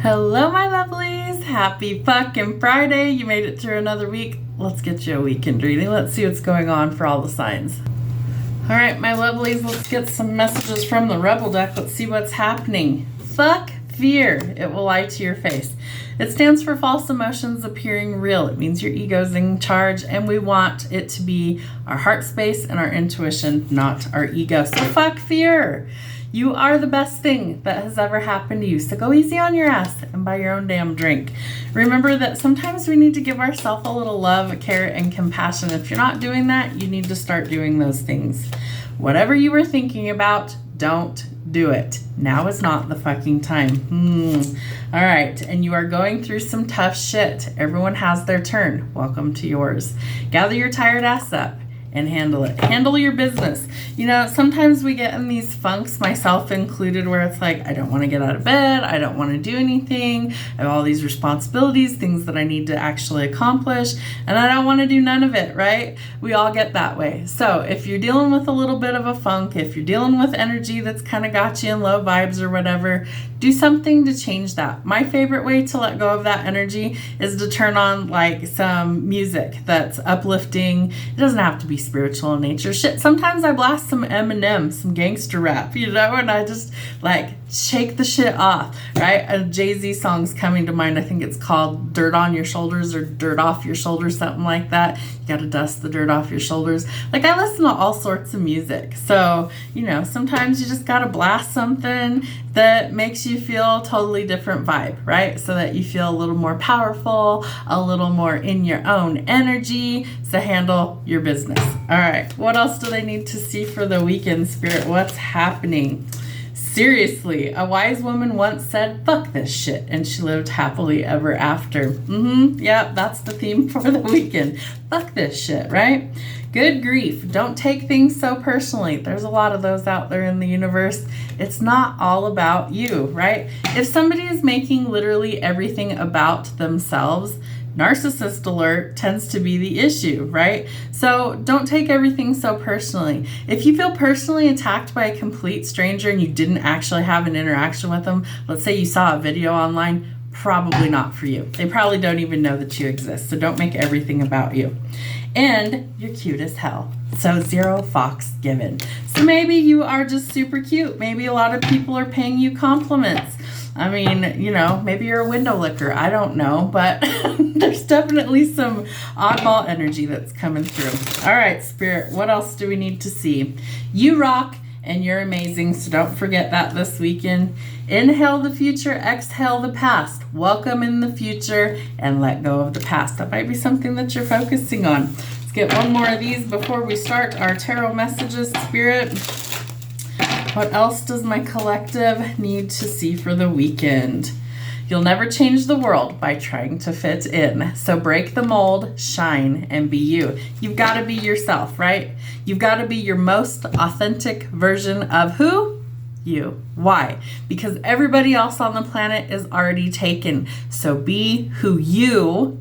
Hello, my lovelies. Happy fucking Friday. You made it through another week. Let's get you a weekend reading. Let's see what's going on for all the signs. All right, my lovelies, let's get some messages from the Rebel deck. Let's see what's happening. Fuck fear. It will lie to your face. It stands for false emotions appearing real. It means your ego's in charge, and we want it to be our heart space and our intuition, not our ego. So fuck fear. You are the best thing that has ever happened to you. So go easy on your ass and buy your own damn drink. Remember that sometimes we need to give ourselves a little love, care, and compassion. If you're not doing that, you need to start doing those things. Whatever you were thinking about, don't do it. Now is not the fucking time. All right. And you are going through some tough shit. Everyone has their turn. Welcome to yours. Gather your tired ass up and handle it. Handle your business. You know, sometimes we get in these funks, myself included, where it's like, I don't want to get out of bed. I don't want to do anything. I have all these responsibilities, things that I need to actually accomplish, and I don't want to do none of it, right? We all get that way. So if you're dealing with a little bit of a funk, if you're dealing with energy that's kind of got you in low vibes or whatever, do something to change that. My favorite way to let go of that energy is to turn on like some music that's uplifting. It doesn't have to be spiritual in nature. Shit, sometimes I blast some Eminem, some gangster rap, you know, and I just like shake the shit off, right? A Jay-Z song's coming to mind. I think it's called Dirt on Your Shoulders or Dirt Off Your Shoulders, something like that. You got to dust the dirt off your shoulders. Like, I listen to all sorts of music. So, you know, sometimes you just got to blast something that makes you feel totally different vibe, right? So that you feel a little more powerful, a little more in your own energy to handle your business. All right, what else do they need to see for the weekend, Spirit? What's happening? Seriously, a wise woman once said, fuck this shit, and she lived happily ever after. Yep, that's the theme for the weekend. Fuck this shit, right? Good grief. Don't take things so personally. There's a lot of those out there in the universe. It's not all about you, right? If somebody is making literally everything about themselves, narcissist alert tends to be the issue, right? So don't take everything so personally. If you feel personally attacked by a complete stranger and you didn't actually have an interaction with them, let's say you saw a video online, probably not for you. They probably don't even know that you exist. So don't make everything about you. And you're cute as hell. So 0 fucks given. So maybe you are just super cute. Maybe a lot of people are paying you compliments. I mean, you know, maybe you're a window licker. I don't know, but there's definitely some oddball energy that's coming through. All right, Spirit, what else do we need to see? You rock and you're amazing, so don't forget that this weekend. Inhale the future, exhale the past. Welcome in the future and let go of the past. That might be something that you're focusing on. Let's get one more of these before we start our tarot messages, Spirit. What else does my collective need to see for the weekend? You'll never change the world by trying to fit in. So break the mold, shine, and be you. You've got to be yourself, right? You've got to be your most authentic version of who? You. Why? Because everybody else on the planet is already taken. So be who you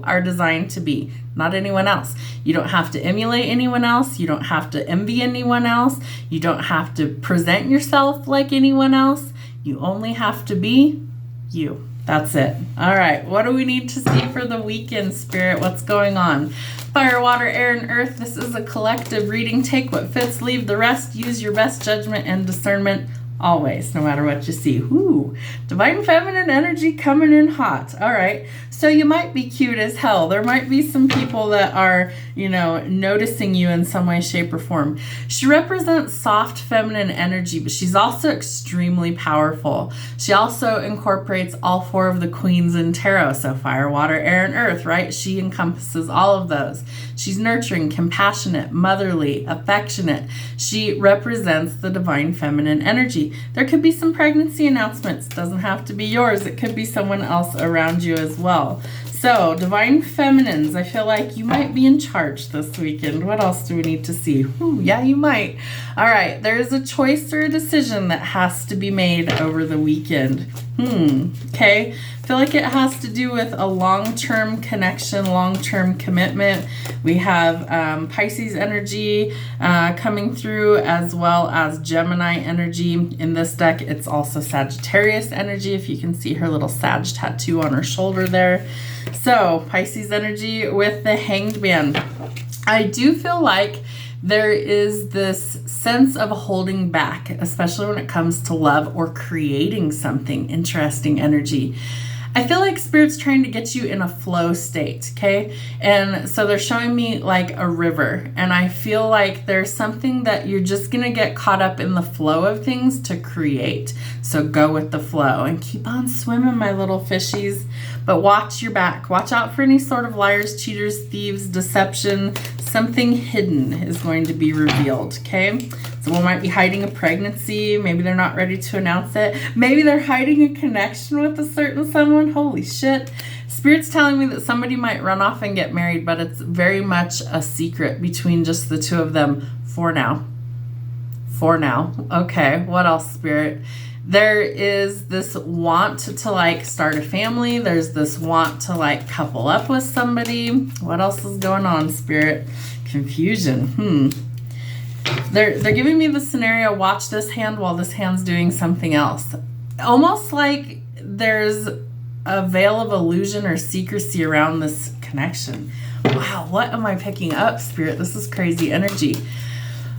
are designed to be, not anyone else. You don't have to emulate anyone else. You don't have to envy anyone else. You don't have to present yourself like anyone else. You only have to be you. That's it. All right. What do we need to see for the weekend, Spirit? What's going on? Fire, water, air, and earth. This is a collective reading. Take what fits, leave the rest. Use your best judgment and discernment always, no matter what you see. Ooh, divine feminine energy coming in hot. All right. So you might be cute as hell. There might be some people that are, you know, noticing you in some way, shape, or form. She represents soft feminine energy, but she's also extremely powerful. She also incorporates all 4 of the queens in tarot. So fire, water, air, and earth, right? She encompasses all of those. She's nurturing, compassionate, motherly, affectionate. She represents the divine feminine energy. There could be some pregnancy announcements. It doesn't have to be yours. It could be someone else around you as well. So, divine feminines, I feel like you might be in charge this weekend. What else do we need to see? Ooh, yeah, you might. All right, there is a choice or a decision that has to be made over the weekend. Okay. I feel like it has to do with a long-term connection, long-term commitment. We have Pisces energy coming through, as well as Gemini energy. In this deck, it's also Sagittarius energy, if you can see her little Sag tattoo on her shoulder there. So Pisces energy with the Hanged Man. I do feel like there is this sense of holding back, especially when it comes to love or creating something. Interesting energy. I feel like Spirit's trying to get you in a flow state, okay? And so they're showing me like a river, and I feel like there's something that you're just gonna get caught up in the flow of things to create. So go with the flow and keep on swimming, my little fishies. But watch your back. Watch out for any sort of liars, cheaters, thieves, deception. Something hidden is going to be revealed, okay? Someone might be hiding a pregnancy. Maybe they're not ready to announce it. Maybe they're hiding a connection with a certain someone. Holy shit. Spirit's telling me that somebody might run off and get married, but it's very much a secret between just the two of them for now. For now. Okay, what else, Spirit? There is this want to like start a family. There's this want to like couple up with somebody. What else is going on, Spirit? Confusion. They're giving me the scenario, watch this hand while this hand's doing something else. Almost like there's a veil of illusion or secrecy around this connection. Wow, what am I picking up, Spirit? This is crazy energy.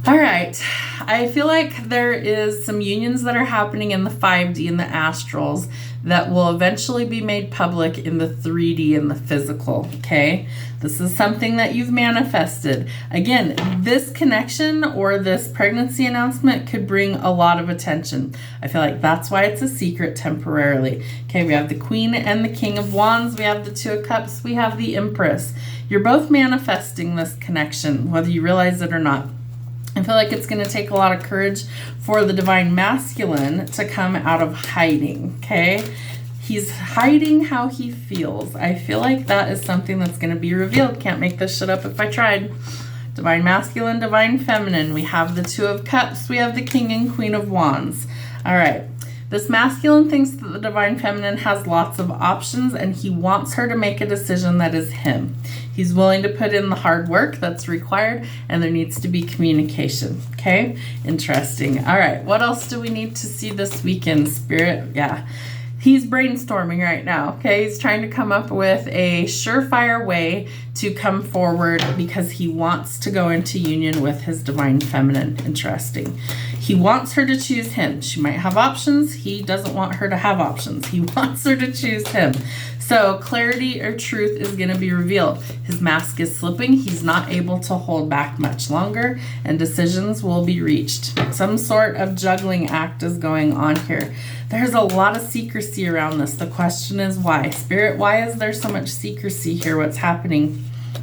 All right, I feel like there is some unions that are happening in the 5D and the astrals that will eventually be made public in the 3D and the physical, okay? This is something that you've manifested. Again, this connection or this pregnancy announcement could bring a lot of attention. I feel like that's why it's a secret temporarily. Okay, we have the Queen and the King of Wands. We have the Two of Cups. We have the Empress. You're both manifesting this connection, whether you realize it or not. I feel like it's going to take a lot of courage for the Divine Masculine to come out of hiding, okay? He's hiding how he feels. I feel like that is something that's going to be revealed. Can't make this shit up if I tried. Divine Masculine, Divine Feminine. We have the Two of Cups. We have the King and Queen of Wands. All right. This masculine thinks that the Divine Feminine has lots of options, and he wants her to make a decision that is him. He's willing to put in the hard work that's required, and there needs to be communication, okay? Interesting. All right, what else do we need to see this weekend, Spirit? Yeah, he's brainstorming right now, okay? He's trying to come up with a surefire way to come forward because he wants to go into union with his Divine Feminine. Interesting. He wants her to choose him. She might have options. He doesn't want her to have options. He wants her to choose him. So clarity or truth is going to be revealed. His mask is slipping. He's not able to hold back much longer, and decisions will be reached. Some sort of juggling act is going on here. There's a lot of secrecy around this. The question is why? Spirit, why is there so much secrecy here? What's happening?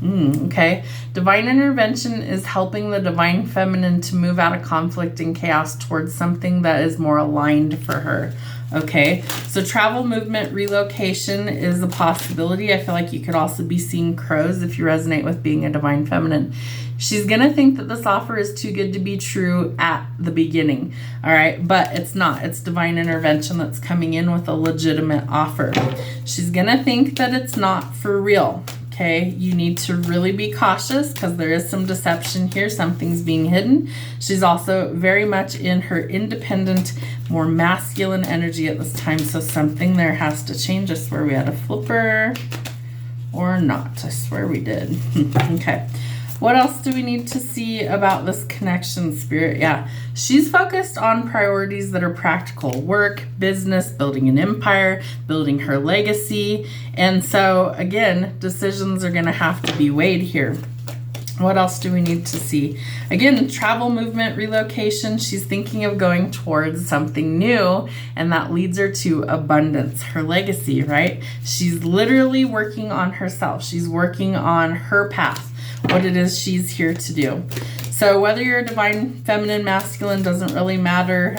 Okay. Divine intervention is helping the Divine Feminine to move out of conflict and chaos towards something that is more aligned for her. Okay, so travel, movement, relocation is a possibility. I feel like you could also be seeing crows if you resonate with being a Divine Feminine. She's going to think that this offer is too good to be true at the beginning. All right, but it's not. It's divine intervention that's coming in with a legitimate offer. She's going to think that it's not for real. Okay, you need to really be cautious because there is some deception here. Something's being hidden. She's also very much in her independent, more masculine energy at this time. So something there has to change. I swear we had a flipper or not. I swear we did. Okay. What else do we need to see about this connection, Spirit? Yeah, she's focused on priorities that are practical. Work, business, building an empire, building her legacy. And so, again, decisions are going to have to be weighed here. What else do we need to see? Again, travel, movement, relocation. She's thinking of going towards something new, and that leads her to abundance, her legacy, right? She's literally working on herself. She's working on her path, what it is she's here to do. So whether you're a Divine Feminine, masculine, doesn't really matter.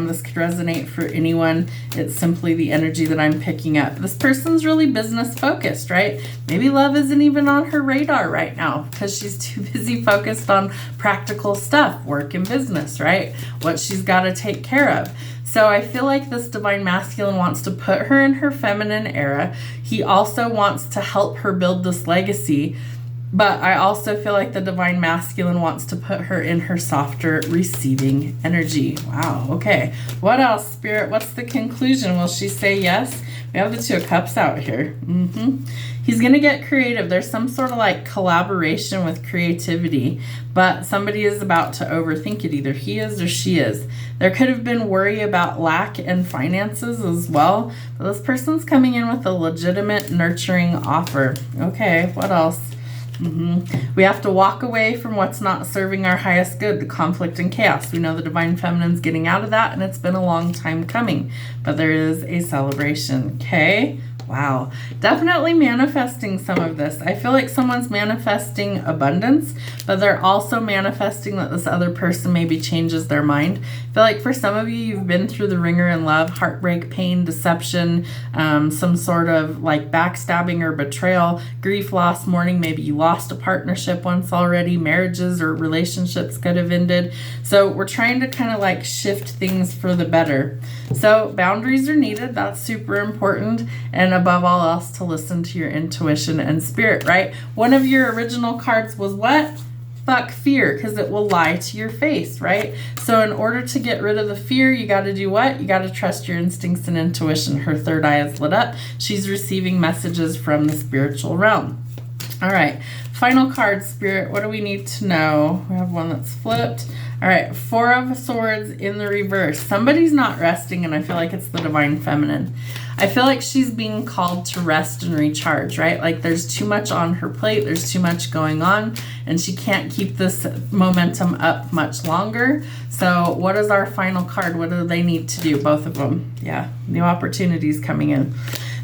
This could resonate for anyone. It's simply the energy that I'm picking up. This person's really business focused, right? Maybe love isn't even on her radar right now because she's too busy focused on practical stuff, work and business, right? What she's got to take care of. So I feel like this divine masculine wants to put her in her feminine era. He also wants to help her build this legacy. But I also feel like the divine masculine wants to put her in her softer receiving energy. Wow, okay. What else, Spirit? What's the conclusion? Will she say yes? We have the Two of Cups out here. He's going to get creative. There's some sort of like collaboration with creativity, but somebody is about to overthink it. Either he is or she is. There could have been worry about lack and finances as well, but this person's coming in with a legitimate nurturing offer. Okay, what else? We have to walk away from what's not serving our highest good, the conflict and chaos. We know the divine feminine's getting out of that, and it's been a long time coming, but there is a celebration. Okay. Wow. Definitely manifesting some of this. I feel like someone's manifesting abundance, but they're also manifesting that this other person maybe changes their mind. I feel like for some of you, you've been through the ringer in love, heartbreak, pain, deception, some sort of like backstabbing or betrayal, grief, loss, mourning. Maybe you lost a partnership once already. Marriages or relationships could have ended. So we're trying to kind of like shift things for the better. So boundaries are needed. That's super important. And above all else, to listen to your intuition and spirit, right? One of your original cards was what? Fuck fear, because it will lie to your face, right? So in order to get rid of the fear, you got to do what? You got to trust your instincts and intuition. Her third eye is lit up. She's receiving messages from the spiritual realm. All right, final card, Spirit. What do we need to know? We have one that's flipped. All right, Four of Swords in the reverse. Somebody's not resting, and I feel like it's the divine feminine. I feel like she's being called to rest and recharge, right? Like there's too much on her plate. There's too much going on, and she can't keep this momentum up much longer. So what is our final card? What do they need to do? Both of them. Yeah, new opportunities coming in.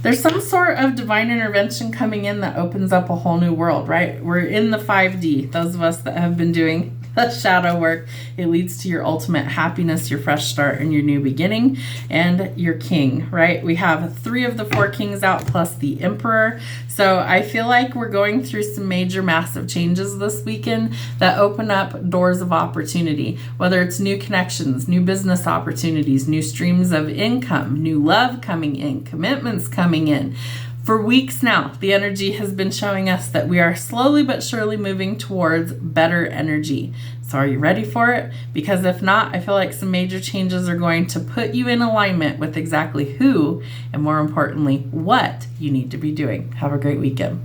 There's some sort of divine intervention coming in that opens up a whole new world, right? We're in the 5D. Those of us that have been doing the shadow work, it leads to your ultimate happiness, your fresh start, and your new beginning, and your king, right? We have 3 of the 4 kings out plus the emperor. So I feel like we're going through some major, massive changes this weekend that open up doors of opportunity, whether it's new connections, new business opportunities, new streams of income, new love coming in, commitments coming in. For weeks now, the energy has been showing us that we are slowly but surely moving towards better energy. So are you ready for it? Because if not, I feel like some major changes are going to put you in alignment with exactly who, and more importantly, what you need to be doing. Have a great weekend.